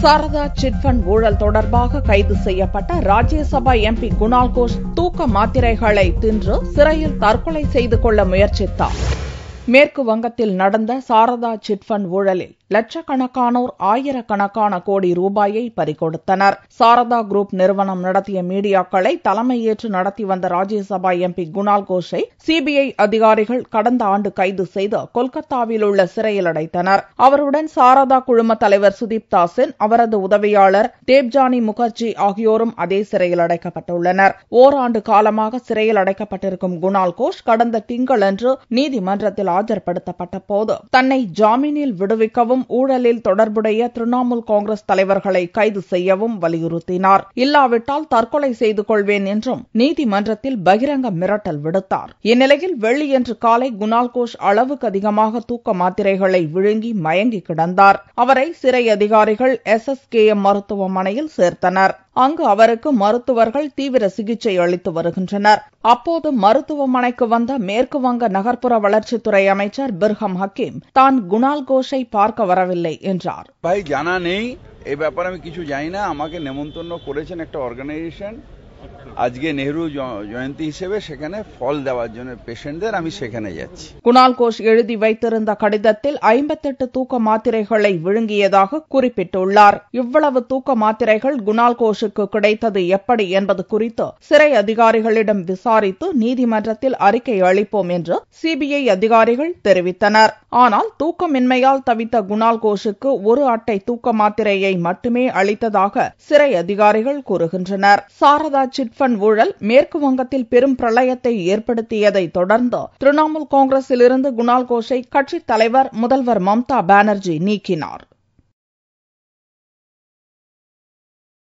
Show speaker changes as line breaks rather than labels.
Saradha chit fund ஊழல் தொடர்பாக கைது செய்யப்பட்ட ராஜ்யசபா எம்பி குணால் கோஷ் தூக்க மாத்திரைகளை தின்று சிறையில் தற்கொலை செய்து கொள்ள முயற்சித்தார். மேற்கு வங்கத்தில் நடந்த சாரதா சிட் ஃபண்ட் ஊழலில் லட்சக்கணக்கானோர் ஆயிரக்கணக்கான கோடி ரூபாயை பறிகொடுத்தனர். சாரதா குரூப் நிறுவனம் நடத்திய மீடியாக்களை தலைமையேற்று நடத்தி வந்த ராஜ்யசபா எம்பி குணால் கோஷை சிபிஐ அதிகாரிகள் கடந்த ஆண்டு கைது செய்து கொல்கத்தாவில் உள்ள சிறையில் அடைத்தனர். அவருடன் சாரதா குழும தலைவர் சுதீப் தாசின், அவரது உதவியாளர் தேவ்ஜானி முகர்ஜி ஆகியோரும் அதே சிறையில் அடைக்கப்பட்டுள்ளனர். ஓராண்டு காலமாக சிறையில் அடைக்கப்பட்டிருக்கும் குணால் கோஷ் கடந்த திங்களன்று நீதிமன்றத்தில் ஆஜர்படுத்தப்பட்ட போது தன்னை ஜாமீனில் விடுவிக்கவும் ஊழலில் தொடர்புடைய திரிணாமுல் காங்கிரஸ் தலைவர்களை கைது செய்யவும் வலியுறுத்தினார். இல்லாவிட்டால் தற்கொலை செய்து கொள்வேன் என்றும் நீதிமன்றத்தில் பகிரங்க மிரட்டல் விடுத்தார். இந்நிலையில் வெள்ளியன்று காலை குணால் கோஷ் அளவுக்கு அதிகமாக தூக்க மாத்திரைகளை விழுங்கி மயங்கி கிடந்தார். அவரை சிறை அதிகாரிகள் SSKM மருத்துவமனையில் சேர்த்தனர். அங்கு அவருக்கு மருத்துவர்கள் தீவிர சிகிச்சை அளித்து வருகின்றனர். அப்போது மருத்துவமனைக்கு வந்த மேற்கு வங்க நகர்ப்புற வளர்ச்சித்துறை அமைச்சர் பிர்ஹம் ஹக்கீம் தான் குணால் கோஷை பார்க்க வரவில்லை என்றார்.
ভাই জানা নেই, এই ব্যাপারে আমি কিছু জানি না। আমাকে নেমন্তন্ন করেছেন একটা অর্গানাইজেশন আজকে নেহরু জয়ন্তী হিসেবে, সেখানে ফল দেওয়ার জন্য পেশেন্টদের, আমি সেখানে যাচ্ছি.
குணால் கோஷ் எழுதி வைத்திருந்த கடிதத்தில் 58 தூக்க மாத்திரைகளை விழுங்கியதாக குறிப்பிட்டுள்ளார். இவ்வளவு தூக்க மாத்திரைகள் குணால் கோஷுக்கு கிடைத்தது எப்படி என்பது குறித்து சிறை அதிகாரிகளிடம் விசாரித்து நீதிமன்றத்தில் அறிக்கை அளிப்போம் என்று சிபிஐ அதிகாரிகள் தெரிவித்தனர். ஆனால் தூக்கமின்மையால் தவித்த குணால் கோஷுக்கு ஒரு அட்டை தூக்க மாத்திரையை மட்டுமே அளித்ததாக சிறை அதிகாரிகள் கூறுகின்றனர். சாரதா சிட் ஃபண்ட் ஊழல் மேற்கு வங்கத்தில் பெரும் பிரளயத்தை ஏற்படுத்தியதை தொடர்ந்து திரிணாமுல் காங்கிரஸிலிருந்து குணால் கோஷை கட்சித் தலைவர் முதல்வர் மம்தா பானர்ஜி நீக்கினார்.